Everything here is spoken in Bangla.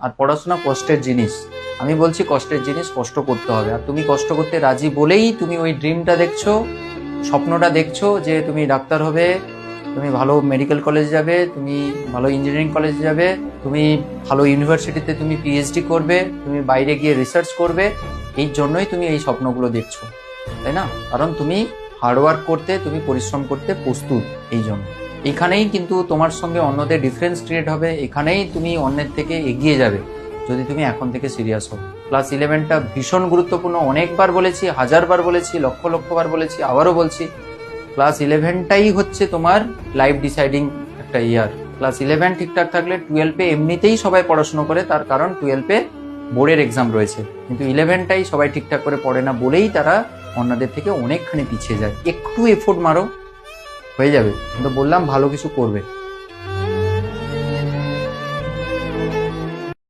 আর পড়াশোনা কষ্টের জিনিস। আমি বলছি কষ্টের জিনিস, কষ্ট করতে হবে। আর তুমি কষ্ট করতে রাজি বলেই তুমি ওই ড্রিমটা দেখছো, স্বপ্নটা দেখছো যে তুমি ডাক্তার হবে, তুমি ভালো মেডিকেল কলেজ যাবে, তুমি ভালো ইঞ্জিনিয়ারিং কলেজ যাবে, তুমি ভালো ইউনিভার্সিটিতে তুমি পিএইচডি করবে, তুমি বাইরে গিয়ে রিসার্চ করবে। এই জন্যই তুমি এই স্বপ্নগুলো দেখছো, তাই না? কারণ তুমি হার্ডওয়ার্ক করতে, তুমি পরিশ্রম করতে প্রস্তুত। এই জন্য এখানেই কিন্তু তোমার সঙ্গে অন্যদের ডিফারেন্স ক্রিয়েট হবে, এখানেই তুমি অন্যের থেকে এগিয়ে যাবে যদি তুমি এখন থেকে সিরিয়াস হও। ক্লাস 11টা ভীষণ গুরুত্বপূর্ণ, অনেকবার বলেছি, হাজারবার বলেছি, লক্ষ লক্ষবার বলেছি, আবারও বলছি। ক্লাস 11টাই হচ্ছে তোমার লাইফ ডিসাইডিং একটা ইয়ার। ক্লাস 11 ঠিকঠাক থাকলে 12-এ এমনিতেই সবাই পড়াশোনা করে, তার কারণ 12-এ বোর্ডের এক্সাম রয়েছে। কিন্তু 11টাই সবাই ঠিকঠাক করে পড়ে না বলেই তারা অন্যদের থেকে অনেকখানি পিছিয়ে যায়। একটু এফোর্ট মারো, হয়ে যাবে। কিন্তু বললাম ভালো কিছু করবে।